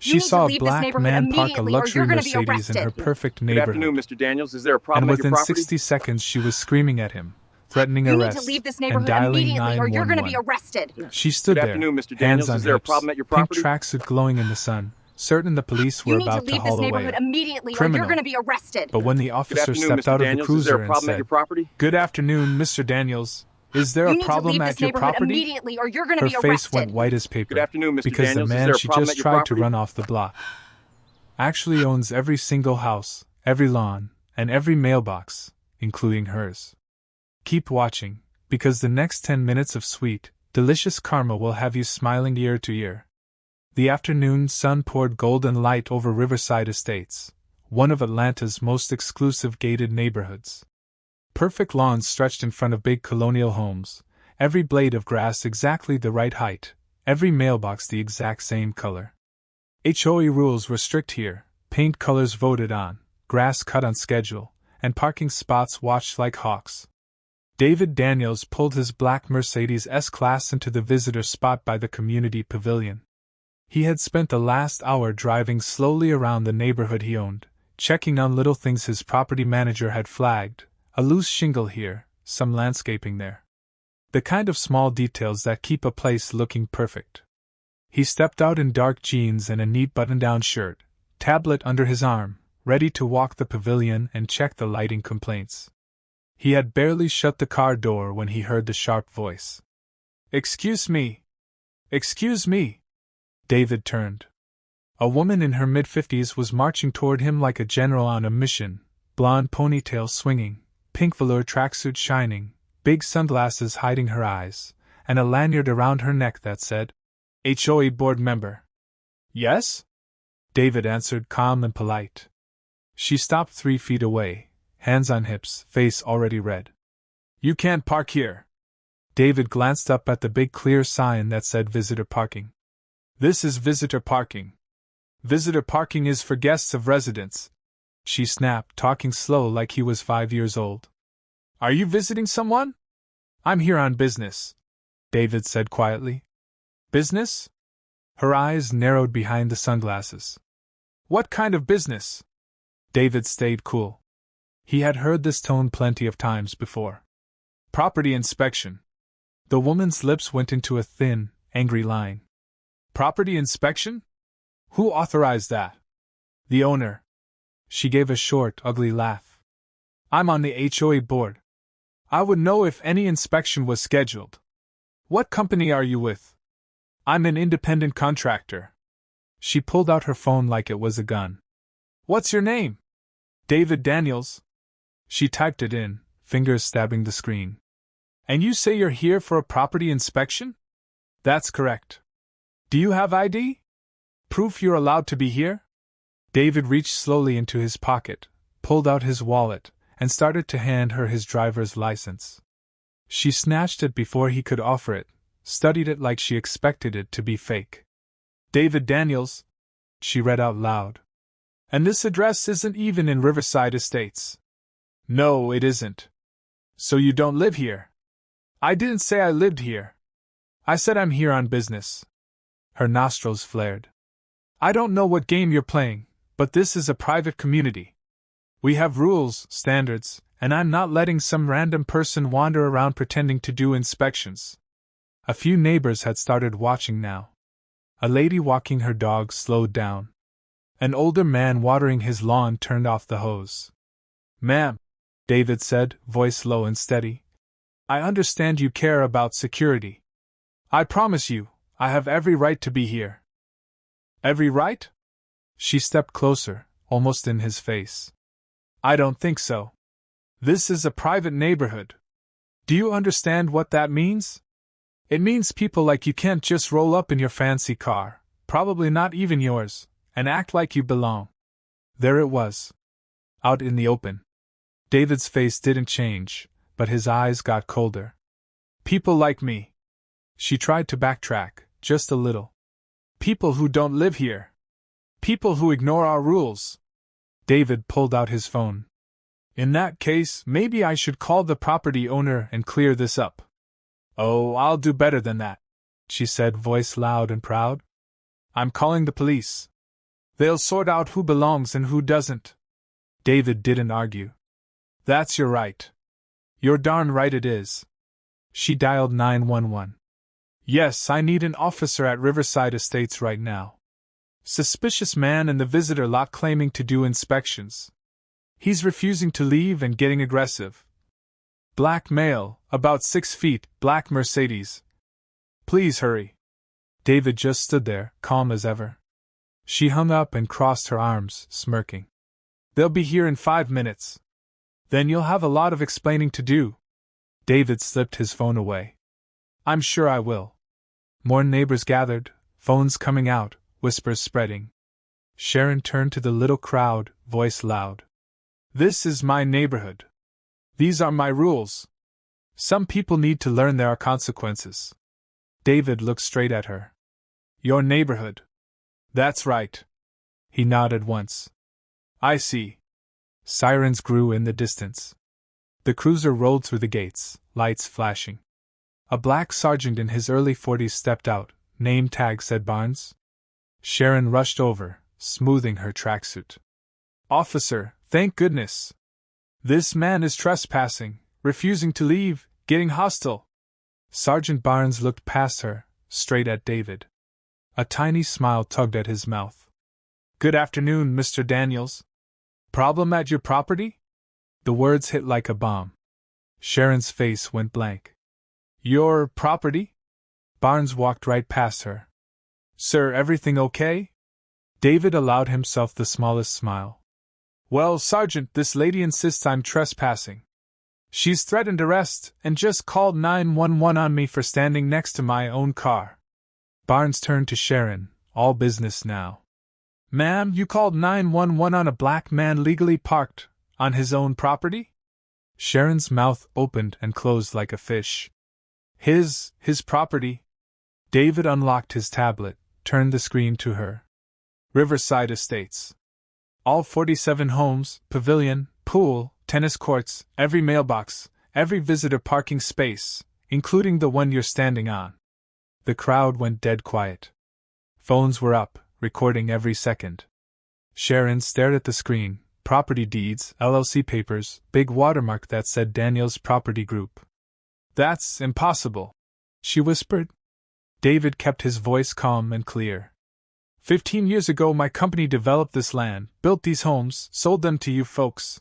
She saw a black man park a luxury Mercedes in her perfect neighborhood. Good afternoon, Mr. Daniels. Is there a problem and at your within property? 60 seconds she was screaming at him, threatening You arrest, need to leave this and neighborhood dialing immediately 911. or you're going to be arrested. She stood Good there, afternoon, Mr. hands Daniels. on Is there a hips, problem at your pink property? tracksuit glowing in the sun, certain the police were You need to about to leave this haul away neighborhood a immediately or criminal. you're going to be arrested. But when the Good officer afternoon, stepped Mr. out of the Daniels. Is cruiser there a and problem at said, your property? "Good afternoon, Mr. Daniels. Is there You a need to problem leave at this your neighborhood property?" immediately or you're going to Her be face arrested. went white as paper. Good afternoon, Mr. Because Daniels. the Is man there a she problem just at your tried to property? run off the block actually owns every single house, every lawn, and every mailbox, including hers. Keep watching, because the next 10 minutes of sweet, delicious karma will have you smiling ear to ear. The afternoon sun poured golden light over Riverside Estates, one of Atlanta's most exclusive gated neighborhoods. Perfect lawns stretched in front of big colonial homes, every blade of grass exactly the right height, every mailbox the exact same color. HOA rules were strict here, paint colors voted on, grass cut on schedule, and parking spots watched like hawks. David Daniels pulled his black Mercedes S-Class into the visitor spot by the community pavilion. He had spent the last hour driving slowly around the neighborhood he owned, checking on little things his property manager had flagged, a loose shingle here, some landscaping there. The kind of small details that keep a place looking perfect. He stepped out in dark jeans and a neat button-down shirt, tablet under his arm, ready to walk the pavilion and check the lighting complaints. He had barely shut the car door when he heard the sharp voice. "Excuse me. Excuse me." David turned. A woman in her mid-50s was marching toward him like a general on a mission, blonde ponytail swinging, pink velour tracksuit shining, big sunglasses hiding her eyes, and a lanyard around her neck that said, "HOA board member." "Yes?" David answered, calm and polite. She stopped 3 feet away, hands on hips, face already red. "You can't park here." David glanced up at the big clear sign that said visitor parking. "This is visitor parking. Visitor parking is for guests of residents," she snapped, talking slow like he was 5 years old. "Are you visiting someone?" "I'm here on business," David said quietly. "Business?" Her eyes narrowed behind the sunglasses. "What kind of business?" David stayed cool. He had heard this tone plenty of times before. "Property inspection." The woman's lips went into a thin, angry line. "Property inspection? Who authorized that?" "The owner." She gave a short, ugly laugh. "I'm on the HOA board. I would know if any inspection was scheduled. What company are you with?" "I'm an independent contractor." She pulled out her phone like it was a gun. "What's your name?" "David Daniels." She typed it in, fingers stabbing the screen. "And you say you're here for a property inspection?" "That's correct." "Do you have ID? Proof you're allowed to be here?" David reached slowly into his pocket, pulled out his wallet, and started to hand her his driver's license. She snatched it before he could offer it, studied it like she expected it to be fake. "David Daniels," she read out loud. "And this address isn't even in Riverside Estates." "No, it isn't." "So you don't live here?" "I didn't say I lived here. I said I'm here on business." Her nostrils flared. "I don't know what game you're playing, but this is a private community. We have rules, standards, and I'm not letting some random person wander around pretending to do inspections." A few neighbors had started watching now. A lady walking her dog slowed down. An older man watering his lawn turned off the hose. "Ma'am," David said, voice low and steady, "I understand you care about security. I promise you, I have every right to be here." "Every right?" She stepped closer, almost in his face. "I don't think so. This is a private neighborhood. Do you understand what that means? It means people like you can't just roll up in your fancy car, probably not even yours, and act like you belong." There it was. Out in the open. David's face didn't change, but his eyes got colder. "People like me." She tried to backtrack, just a little. "People who don't live here. People who ignore our rules." David pulled out his phone. "In that case, maybe I should call the property owner and clear this up." "Oh, I'll do better than that," she said, voice loud and proud. "I'm calling the police." They'll sort out who belongs and who doesn't. David didn't argue. That's your right. You're darn right it is. She dialed 911. Yes, I need an officer at Riverside Estates right now. Suspicious man in the visitor lot claiming to do inspections. He's refusing to leave and getting aggressive. Black male, about 6 feet, black Mercedes. Please hurry. David just stood there, calm as ever. She hung up and crossed her arms, smirking. They'll be here in 5 minutes. Then you'll have a lot of explaining to do. David slipped his phone away. I'm sure I will. More neighbors gathered, phones coming out, whispers spreading. Sharon turned to the little crowd, voice loud. This is my neighborhood. These are my rules. Some people need to learn there are consequences. David looked straight at her. Your neighborhood. That's right. He nodded once. I see. Sirens grew in the distance. The cruiser rolled through the gates, lights flashing. A black sergeant in his early 40s stepped out, name tag said Barnes. Sharon rushed over, smoothing her tracksuit. Officer, thank goodness. This man is trespassing, refusing to leave, getting hostile. Sergeant Barnes looked past her, straight at David. A tiny smile tugged at his mouth. Good afternoon, Mr. Daniels. Problem at your property? The words hit like a bomb. Sharon's face went blank. Your property? Barnes walked right past her. Sir, everything okay? David allowed himself the smallest smile. Well, Sergeant, this lady insists I'm trespassing. She's threatened arrest and just called 911 on me for standing next to my own car. Barnes turned to Sharon, all business now. Ma'am, you called 911 on a black man legally parked on his own property? Sharon's mouth opened and closed like a fish. His property? David unlocked his tablet, turned the screen to her. Riverside Estates. All 47 homes, pavilion, pool, tennis courts, every mailbox, every visitor parking space, including the one you're standing on. The crowd went dead quiet. Phones were up, recording every second. Sharon stared at the screen. Property deeds, LLC papers, big watermark that said Daniels Property Group. That's impossible, she whispered. David kept his voice calm and clear. 15 years ago my company developed this land, built these homes, sold them to you folks.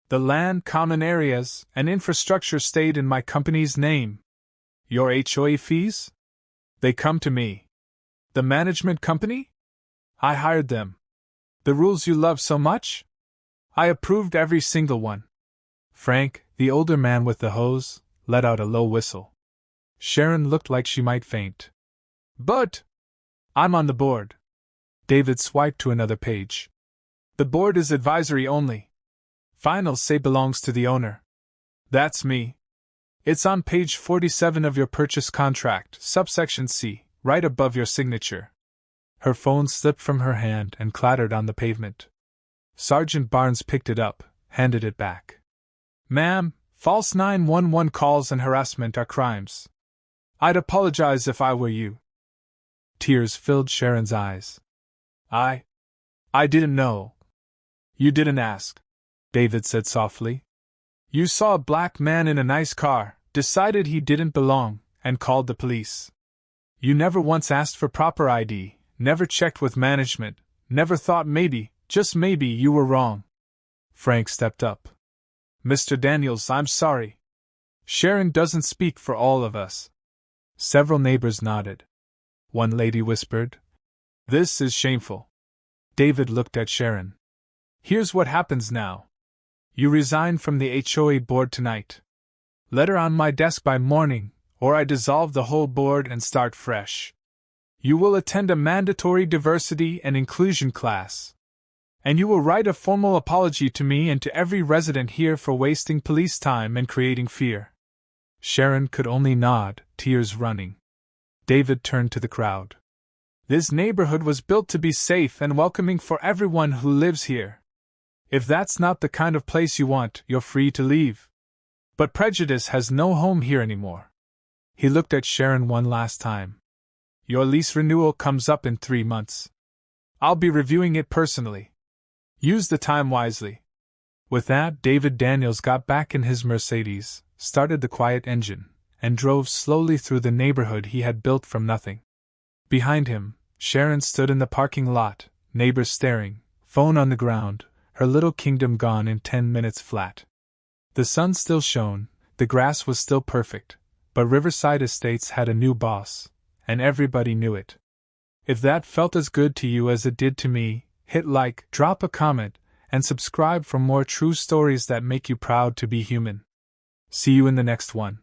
The land, common areas, and infrastructure stayed in my company's name. Your HOA fees? They come to me. The management company? I hired them. The rules you love so much? I approved every single one. Frank, the older man with the hose, let out a low whistle. Sharon looked like she might faint. But I'm on the board. David swiped to another page. The board is advisory only. Final say belongs to the owner. That's me. It's on page 47 of your purchase contract, subsection C, right above your signature. Her phone slipped from her hand and clattered on the pavement. Sergeant Barnes picked it up, handed it back. Ma'am, false 911 calls and harassment are crimes. I'd apologize if I were you. Tears filled Sharon's eyes. I didn't know. You didn't ask, David said softly. You saw a black man in a nice car, decided he didn't belong, and called the police. You never once asked for proper ID, never checked with management, never thought maybe, just maybe, you were wrong. Frank stepped up. Mr. Daniels, I'm sorry. Sharon doesn't speak for all of us. Several neighbors nodded. One lady whispered, This is shameful. David looked at Sharon. Here's what happens now. You resign from the HOA board tonight. Letter on my desk by morning, or I dissolve the whole board and start fresh. You will attend a mandatory diversity and inclusion class. And you will write a formal apology to me and to every resident here for wasting police time and creating fear. Sharon could only nod, tears running. David turned to the crowd. This neighborhood was built to be safe and welcoming for everyone who lives here. If that's not the kind of place you want, you're free to leave. But prejudice has no home here anymore. He looked at Sharon one last time. Your lease renewal comes up in 3 months. I'll be reviewing it personally. Use the time wisely. With that, David Daniels got back in his Mercedes, started the quiet engine, and drove slowly through the neighborhood he had built from nothing. Behind him, Sharon stood in the parking lot, neighbors staring, phone on the ground, her little kingdom gone in 10 minutes flat. The sun still shone, the grass was still perfect, but Riverside Estates had a new boss, and everybody knew it. If that felt as good to you as it did to me, hit like, drop a comment, and subscribe for more true stories that make you proud to be human. See you in the next one.